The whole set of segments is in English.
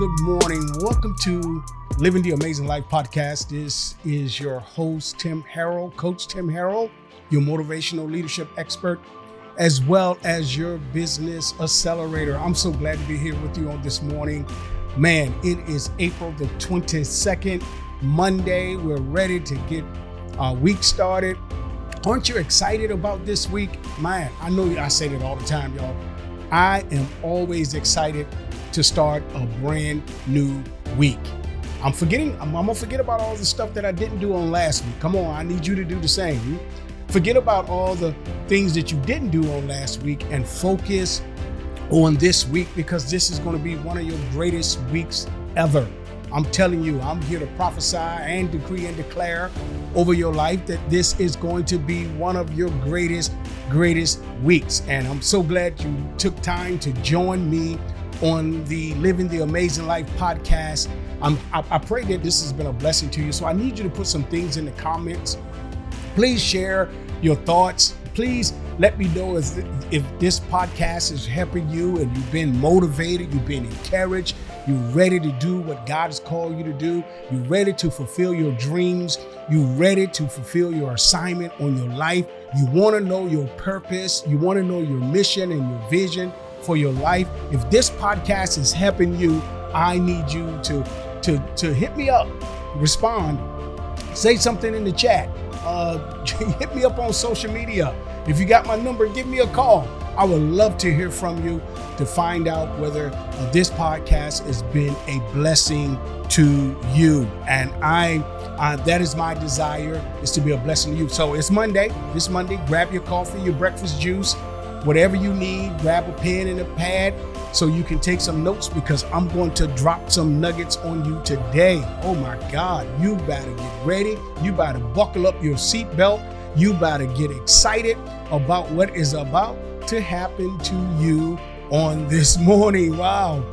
good morning. Welcome to Living the Amazing Life podcast. This is your host, Tim Harrell, Coach Tim Harrell, your motivational leadership expert, as well as your business accelerator. I'm so glad to be here with you on this morning. Man, it is April the 22nd, Monday. We're ready to get our week started. Aren't you excited about this week? Man, I know I say it all the time, y'all. I am always excited to start a brand new week. I'm gonna forget about all the stuff that I didn't do on last week. Come on, I need you to do the same. Forget about all the things that you didn't do on last week and focus on this week, because this is going to be one of your greatest weeks ever. I'm telling you, I'm here to prophesy and decree and declare over your life that this is going to be one of your greatest weeks. And I'm so glad you took time to join me on the Living the Amazing Life podcast. I pray that this has been a blessing to you. So I need you to put some things in the comments. Please share your thoughts. Please let me know if this podcast is helping you and you've been motivated, you've been encouraged, you're ready to do what God has called you to do. You're ready to fulfill your dreams. You're ready to fulfill your assignment on your life. You want to know your purpose. You want to know your mission and your vision for your life. If this podcast is helping you, I need you to hit me up, respond, say something in the chat. Hit me up on social media. If you got my number, give me a call. I would love to hear from you to find out whether this podcast has been a blessing to you. And that is my desire, is to be a blessing to you. So it's Monday. This Monday, grab your coffee, your breakfast juice, whatever you need. Grab a pen and a pad so you can take some notes, because I'm going to drop some nuggets on you today. Oh my God, you better get ready. You better buckle up your seatbelt. You better get excited about what is about to happen to you on this morning. Wow.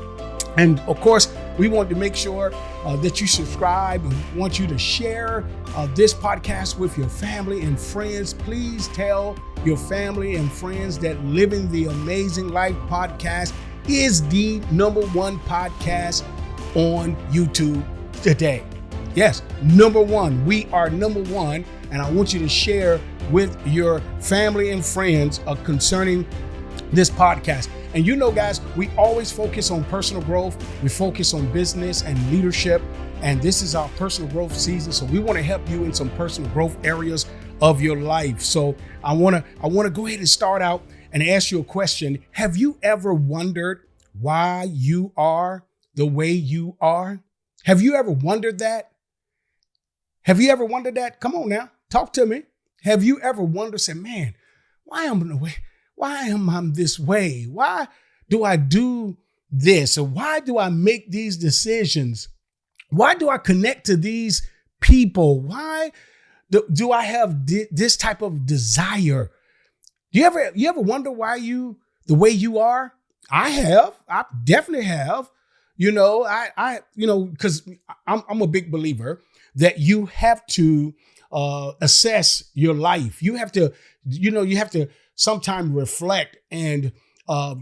And of course, we want to make sure that you subscribe, and want you to share this podcast with your family and friends. Please tell your family and friends that Living the Amazing Life podcast is the number one podcast on YouTube today. Yes, number one. We are number one. And I want you to share with your family and friends concerning this podcast. And you know, guys, we always focus on personal growth. We focus on business and leadership. And this is our personal growth season. So we want to help you in some personal growth areas of your life. So I want to go ahead and start out and ask you a question. Have you ever wondered why you are the way you are? Have you ever wondered that? Have you ever wondered that? Come on now, talk to me. Have you ever wondered, say, man, why am I this way? Why do I do this? Or why do I make these decisions? Why do I connect to these people? Why do I have this type of desire? You ever wonder why you the way you are? I have. I definitely have. Because I'm a big believer that you have to assess your life. You have to sometimes reflect and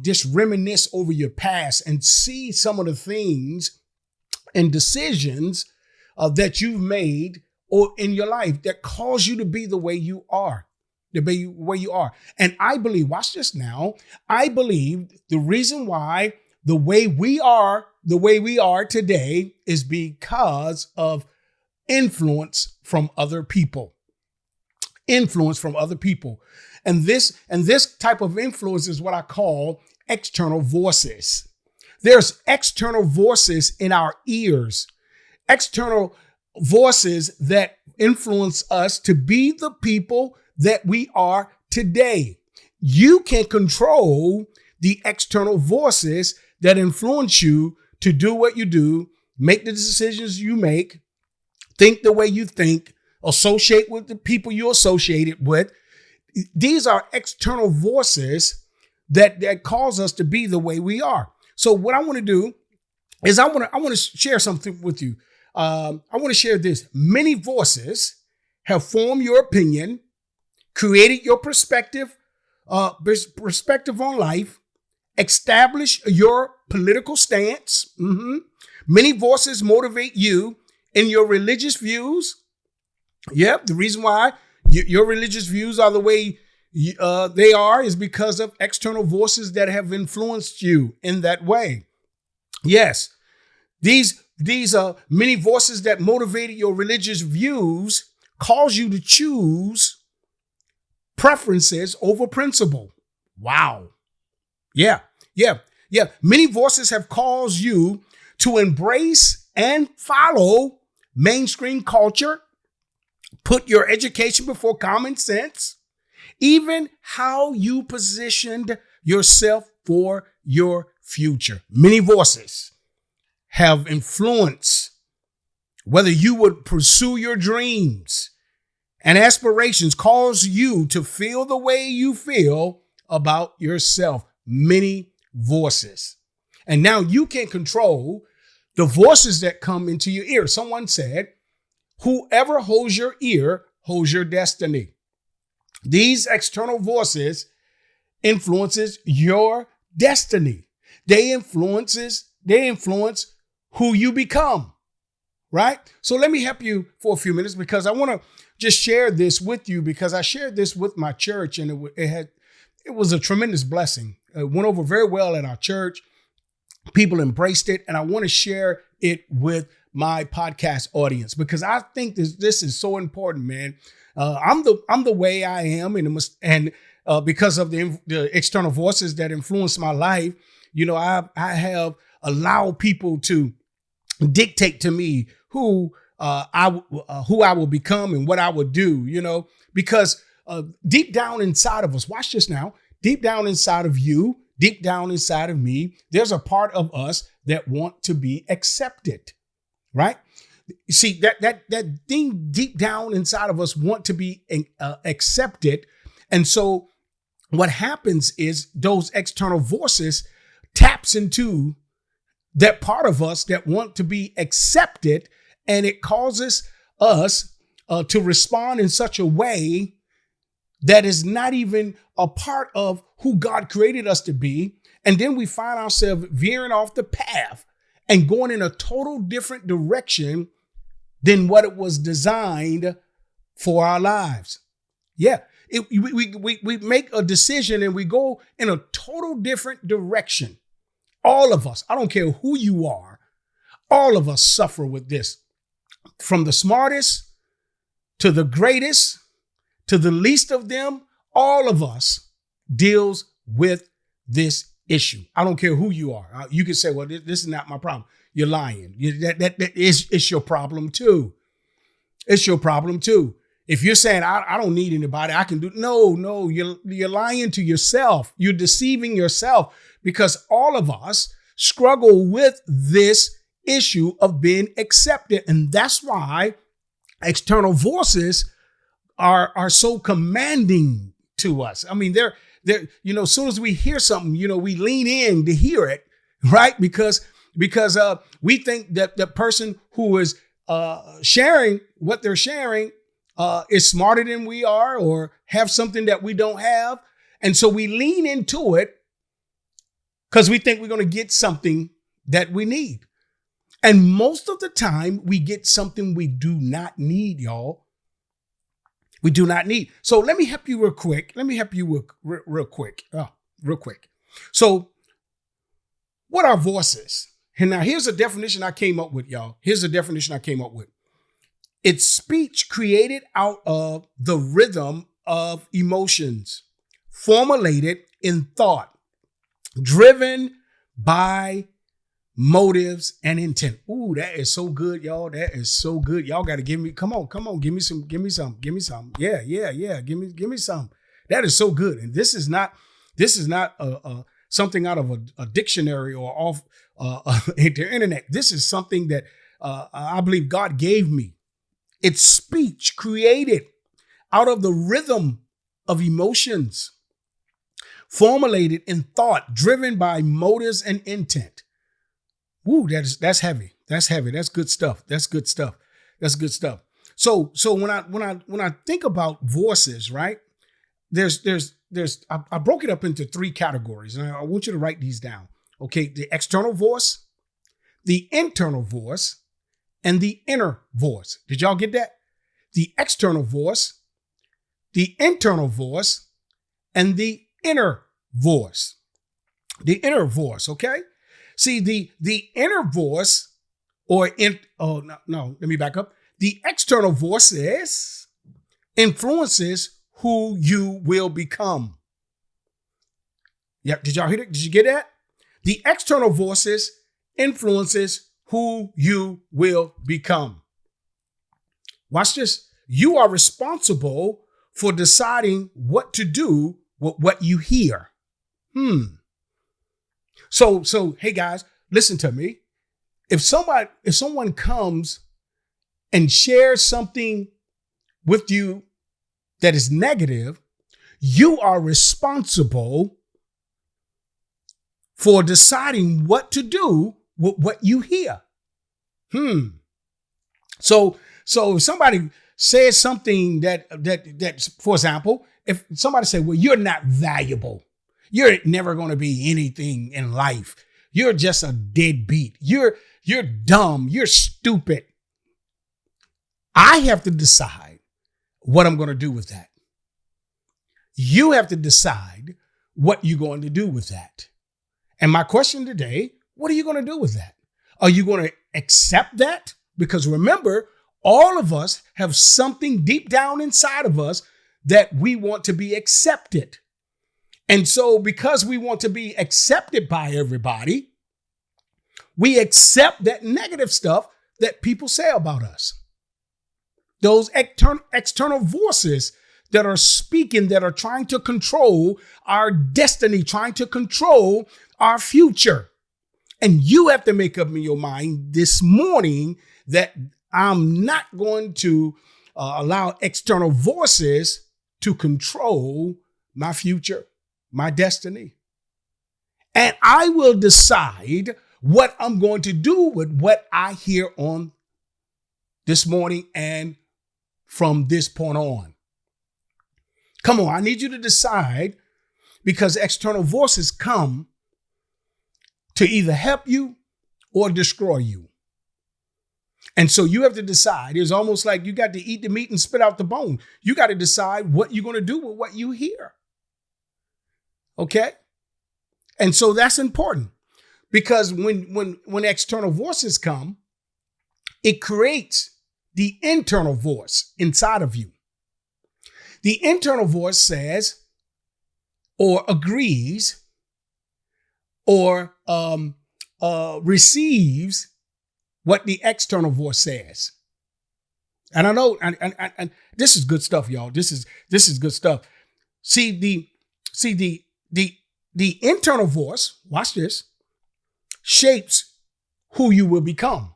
just reminisce over your past and see some of the things and decisions that you've made or in your life that cause you to be the way you are. The way you are. And I believe, watch this now, I believe the reason why the way we are today is because of influence from other people. Influence from other people. And this type of influence is what I call external voices. There's external voices in our ears. External voices that influence us to be the people that we are today. You can control the external voices that influence you to do what you do, make the decisions you make, think the way you think, associate with the people you're associated with. These are external voices that cause us to be the way we are. So what I want to do is I want to share something with you. I want to share this. Many voices have formed your opinion, created your perspective on life, established your political stance, Many voices motivate you in your religious views. Yep, the reason why your religious views are the way they are is because of external voices that have influenced you in that way. Yes, these many voices that motivated your religious views cause you to choose preferences over principle. Wow. Yeah. Many voices have caused you to embrace and follow mainstream culture, put your education before common sense, even how you positioned yourself for your future. Many voices have influenced whether you would pursue your dreams and aspirations, cause you to feel the way you feel about yourself. Many voices. And now you can control the voices that come into your ear. Someone said, whoever holds your ear holds your destiny. These external voices influences your destiny. They influence who you become, right? So let me help you for a few minutes because I want to just share this with you because I shared this with my church and it was a tremendous blessing. It went over very well at our church. People embraced it, and I want to share it with my podcast audience because I think this is so important, man. I'm the way I am, and because of the external voices that influence my life, I have allowed people to dictate to me who I will become and what I would do. Because deep down inside of us, watch this now. Deep down inside of you, deep down inside of me, there's a part of us that want to be accepted, right? See, that thing deep down inside of us want to be accepted. And so what happens is those external voices taps into that part of us that want to be accepted, and it causes us to respond in such a way that is not even a part of who God created us to be. And then we find ourselves veering off the path and going in a total different direction than what it was designed for our lives. Yeah, we make a decision and we go in a total different direction. All of us, I don't care who you are, all of us suffer with this. From the smartest to the greatest to the least of them, all of us deals with this issue. I don't care who you are. You can say, well, this is not my problem. You're lying. It's your problem too. It's your problem too. If you're saying, I don't need anybody, I can do, no, you're lying to yourself. You're deceiving yourself because all of us struggle with this issue of being accepted. And that's why external voices are so commanding to us. I mean, they're as soon as we hear something, we lean in to hear it, right? Because we think that the person who is sharing what they're sharing is smarter than we are or have something that we don't have. And so we lean into it because we think we're going to get something that we need. And most of the time we get something we do not need, y'all. We do not need. So let me help you real quick. Real quick. So what are voices? And now here's a definition I came up with, y'all. It's speech created out of the rhythm of emotions, formulated in thought, driven by motives and intent. Ooh, that is so good, y'all. That is so good. Y'all got to give me, come on. Give me some. Yeah. Give me some. That is so good. And this is not something out of a dictionary or off the internet. This is something that I believe God gave me. It's speech created out of the rhythm of emotions, formulated in thought, driven by motives and intent. Woo, that's heavy. That's heavy. That's good stuff. So when I think about voices, right? I broke it up into three categories, and I want you to write these down. Okay, the external voice, the internal voice and the inner voice. Did y'all get that? The external voice, the internal voice, and the inner voice. The inner voice, okay? See, the inner voice, let me back up. The external voice influences who you will become. Yep, did y'all hear it? Did you get that? The external voices influences who you will become. Watch this. You are responsible for deciding what to do with what you hear. So hey guys, listen to me. If someone comes and shares something with you that is negative, you are responsible for deciding what to do with what you hear. So if somebody says something that, for example, if somebody say, well, you're not valuable, you're never going to be anything in life, you're just a deadbeat, you're dumb, you're stupid, I have to decide what I'm going to do with that. You have to decide what you're going to do with that. And my question today, what are you going to do with that? Are you going to accept that? Because remember, all of us have something deep down inside of us that we want to be accepted. And so because we want to be accepted by everybody, we accept that negative stuff that people say about us. Those external voices that are speaking, that are trying to control our destiny, trying to control our future. And you have to make up in your mind this morning that I'm not going to allow external voices to control my future, my destiny. And I will decide what I'm going to do with what I hear on this morning and from this point on. Come on, I need you to decide, because external voices come to either help you or destroy you. And so you have to decide. It's almost like you got to eat the meat and spit out the bone. You got to decide what you're going to do with what you hear. Okay? And so that's important, because when external voices come, it creates the internal voice inside of you. The internal voice says or agrees or receives what the external voice says. And I know, and this is good stuff, y'all. This is good stuff. The internal voice, watch this, shapes who you will become.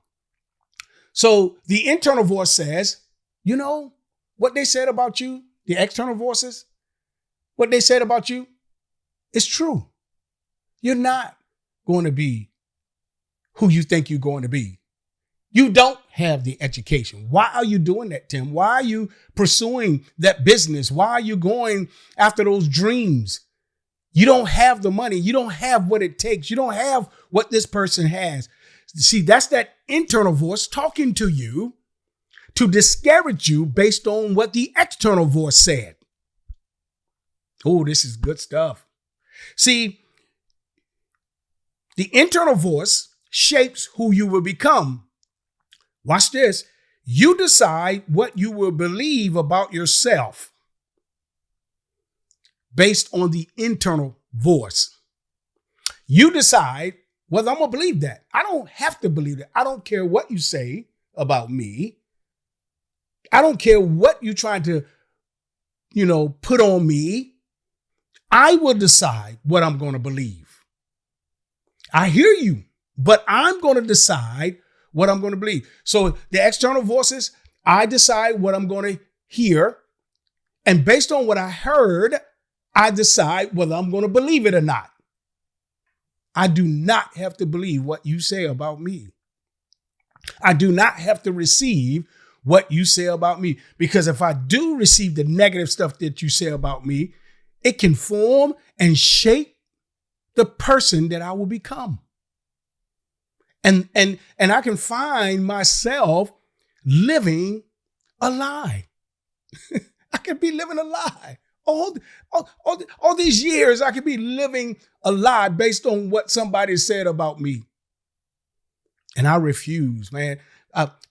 So the internal voice says, you know, what they said about you, the external voices, what they said about you is true. You're not going to be who you think you're going to be. You don't have the education. Why are you doing that, Tim? Why are you pursuing that business? Why are you going after those dreams? You don't have the money. You don't have what it takes. You don't have what this person has. See, that's that internal voice talking to you to discourage you based on what the external voice said. Oh, this is good stuff. See, the internal voice shapes who you will become. Watch this. You decide what you will believe about yourself based on the internal voice. You decide whether I'm going to believe that. I don't have to believe that. I don't care what you say about me. I don't care what you're trying to, put on me. I will decide what I'm going to believe. I hear you, but I'm going to decide what I'm going to believe. So the external voices, I decide what I'm going to hear. And based on what I heard, I decide whether I'm going to believe it or not. I do not have to believe what you say about me. I do not have to receive what you say about me, because if I do receive the negative stuff that you say about me, it can form and shape the person that I will become. And I can find myself living a lie. I could be living a lie. All these years, I could be living a lie based on what somebody said about me. And I refuse, man.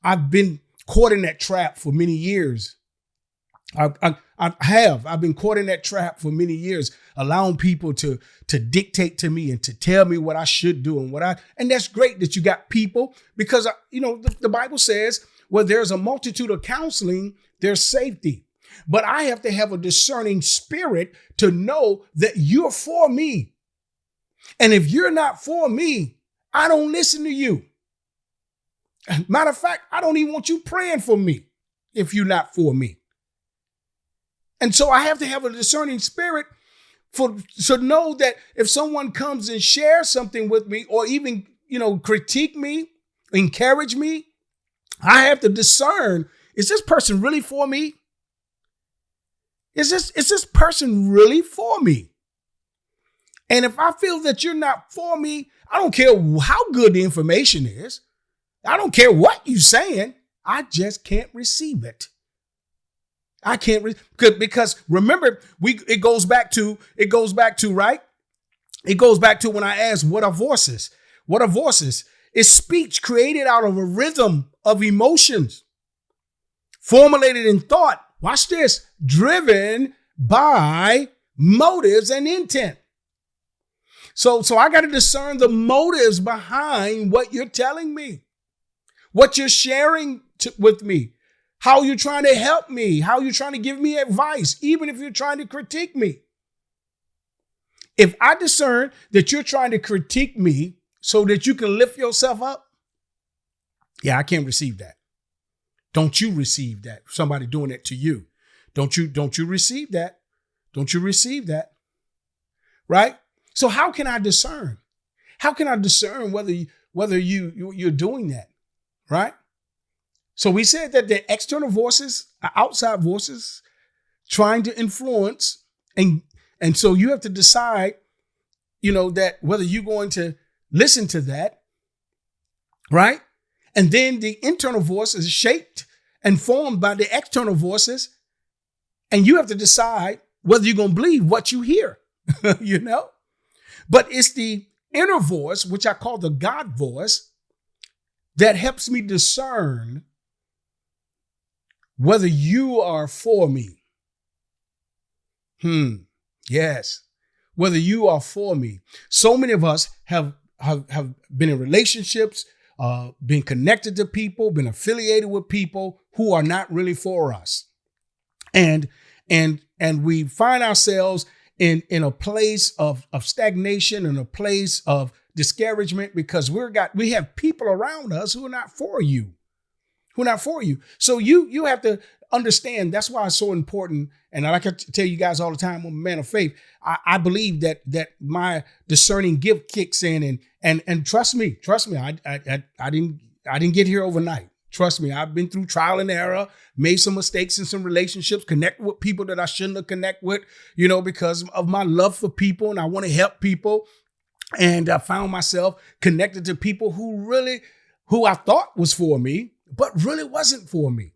I've been caught in that trap for many years. I've been caught in that trap for many years, allowing people to dictate to me and to tell me what I should do and that's great that you got people, because the Bible says, where there's a multitude of counseling, there's safety. But I have to have a discerning spirit to know that you're for me. And if you're not for me, I don't listen to you. Matter of fact, I don't even want you praying for me if you're not for me. And so I have to have a discerning spirit to know that if someone comes and shares something with me, or even, critique me, encourage me, I have to discern, is this person really for me? Is this person really for me? And if I feel that you're not for me, I don't care how good the information is. I don't care what you're saying. I just can't receive it. I can't because remember, it goes back to right? It goes back to when I asked, what are voices? What are voices? It's speech created out of a rhythm of emotions, formulated in thought. Watch this, driven by motives and intent. So I got to discern the motives behind what you're telling me, what you're sharing with me, how you're trying to help me, how you're trying to give me advice, even if you're trying to critique me. If I discern that you're trying to critique me so that you can lift yourself up, yeah, I can't receive that. Don't you receive that? Somebody doing it to you. Don't you receive that? Don't you receive that? Right? So how can I discern? How can I discern whether you're doing that? Right? So we said that the external voices are outside voices trying to influence, and so you have to decide, that whether you're going to listen to that, right? And then the internal voice is shaped and formed by the external voices, and you have to decide whether you're going to believe what you hear, But it's the inner voice, which I call the God voice, that helps me discern whether you are for me. Yes. Whether you are for me. So many of us have been in relationships, been connected to people, been affiliated with people who are not really for us. And we find ourselves in a place of stagnation, in a place of discouragement, because we have people around us who are not for you. So you have to understand, that's why it's so important. And like I tell you guys all the time, I'm a man of faith. I believe that my discerning gift kicks in, and trust me, I didn't get here overnight. Trust me, I've been through trial and error, made some mistakes in some relationships, connect with people that I shouldn't have connect with, because of my love for people, and I want to help people. And I found myself connected to people who I thought was for me, but really wasn't for me.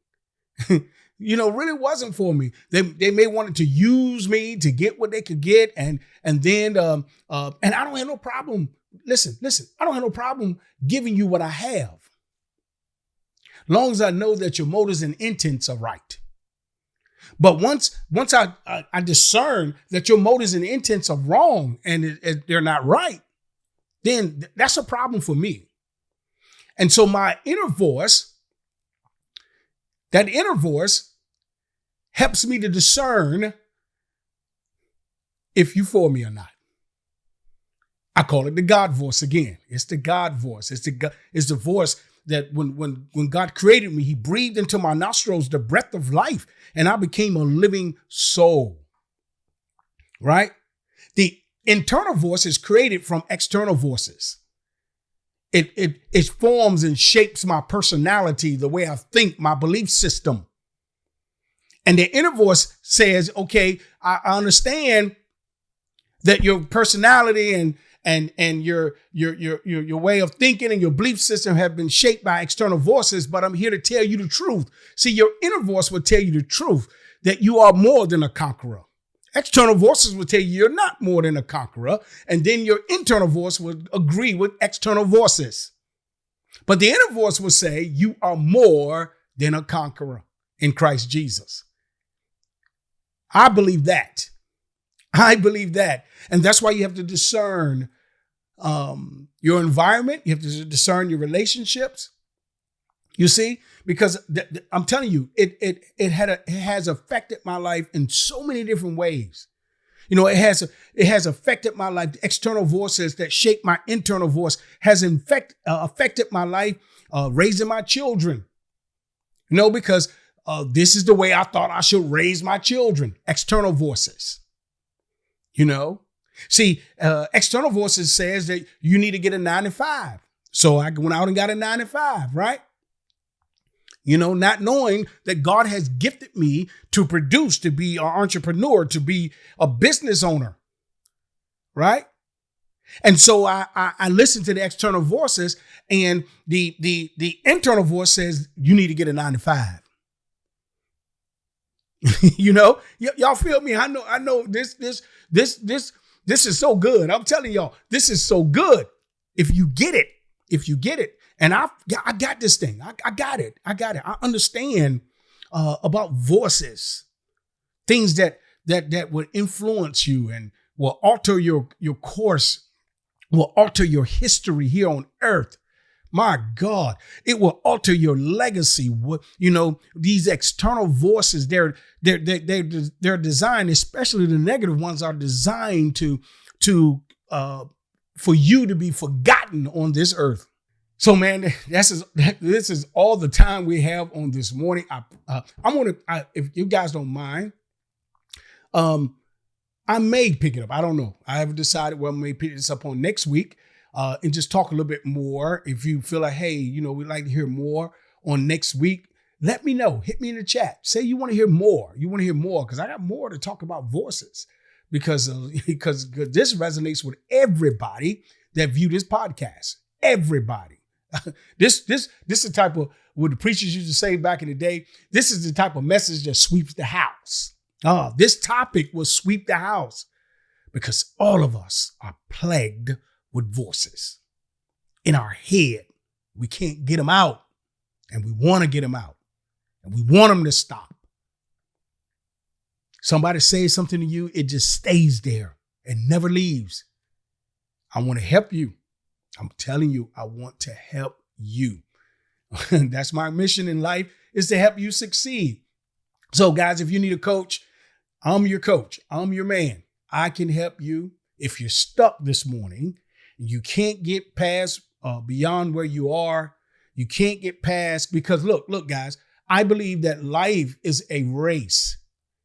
Really wasn't for me. They may wanted to use me to get what they could get, and then and I don't have no problem. Listen, I don't have no problem giving you what I have, long as I know that your motives and intents are right. But once I discern that your motives and intents are wrong and they're not right, then that's a problem for me. And so my inner voice, that inner voice helps me to discern if you for me or not. I call it the God voice again. It's the God voice. It's the voice that when God created me, he breathed into my nostrils the breath of life, and I became a living soul. Right? The internal voice is created from external voices. It forms and shapes my personality, the way I think, my belief system. And the inner voice says, okay, I understand that your personality and your way of thinking and your belief system have been shaped by external voices. But I'm here to tell you the truth. See, your inner voice will tell you the truth, that you are more than a conqueror. External voices will tell you you're not more than a conqueror. And then your internal voice will agree with external voices. But the inner voice will say you are more than a conqueror in Christ Jesus. I believe that. I believe that. And that's why you have to discern your environment. You have to discern your relationships. You see, because I'm telling you, it has affected my life in so many different ways. You know, it has affected my life. The external voices that shape my internal voice has affected my life, raising my children. You know, because this is the way I thought I should raise my children. External voices. You know, see, external voices says that you need to get a 9 to 5. So I went out and got a 9 to 5, right? You know, not knowing that God has gifted me to produce, to be an entrepreneur, to be a business owner, right? And so I listen to the external voices, and the internal voice says you need to get a 9 to 5. You know, y'all feel me? I know this is so good. I'm telling y'all, this is so good. If you get it. And I got this thing. I got it. I understand about voices, things that would influence you and will alter your course, will alter your history here on earth. My God, it will alter your legacy. You know, these external voices, they're designed, especially the negative ones, are designed for you to be forgotten on this earth. So, man, this is all the time we have on this morning. If you guys don't mind, I may pick it up. I don't know. I haven't decided whether I may pick this up on next week and just talk a little bit more. If you feel like, hey, you know, we'd like to hear more on next week, let me know. Hit me in the chat. Say you want to hear more. You want to hear more because I got more to talk about voices because this resonates with everybody that view this podcast. Everybody. This is the type of what the preachers used to say back in the day. This is the type of message that sweeps the house. This topic will sweep the house because all of us are plagued with voices in our head. We can't get them out, and we want to get them out, and we want them to stop. Somebody says something to you, it just stays there and never leaves. I want to help you. I'm telling you, I want to help you. That's my mission in life, is to help you succeed. So guys, if you need a coach, I'm your coach. I'm your man. I can help you. If you're stuck this morning, you can't get past beyond where you are. You can't get past because look, guys, I believe that life is a race,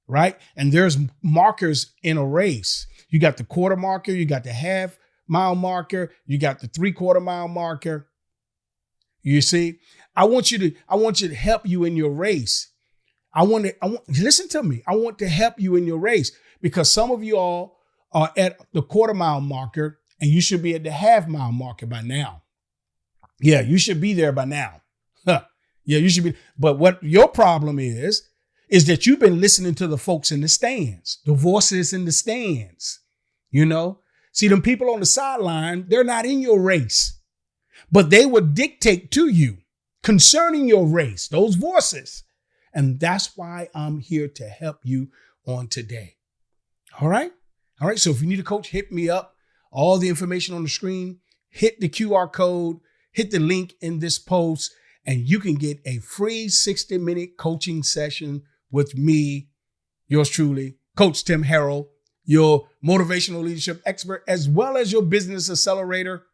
right? And there's markers in a race. You got the quarter marker, you got the half mile marker, you got the 3/4 mile marker. You see, I want you to help you in your race. Listen to me. I want to help you in your race because some of you all are at the 1/4 mile marker and you should be at the half mile marker by now. Yeah, you should be there by now. Yeah, you should be. But what your problem is that you've been listening to the folks in the stands, the voices in the stands, you know? See, them people on the sideline, they're not in your race, but they would dictate to you concerning your race, those voices. And that's why I'm here to help you on today. All right. So if you need a coach, hit me up. All the information on the screen, hit the QR code, hit the link in this post, and you can get a free 60-minute coaching session with me, yours truly, Coach Tim Harrell, your motivational leadership expert, as well as your business accelerator.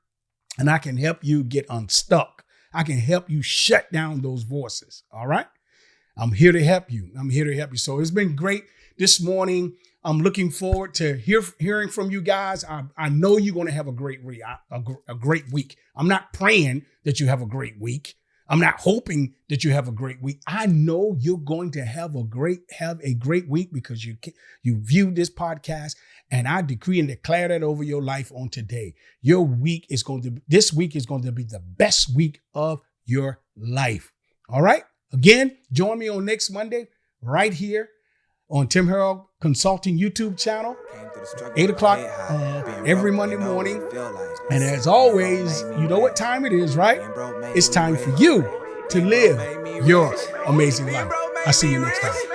And I can help you get unstuck. I can help you shut down those voices. All right. I'm here to help you. So it's been great this morning. I'm looking forward to hearing from you guys. I know you're going to have a great week. I'm not praying that you have a great week. I'm not hoping that you have a great week. I know you're going to have a great week because you viewed this podcast, and I decree and declare that over your life on today. This week is going to be the best week of your life. All right. Again, join me on next Monday right here on Tim Harrell Consulting YouTube channel, 8 o'clock every Monday morning. And as always, you know what time it is, right? It's time for you to live your amazing life. I'll see you next time.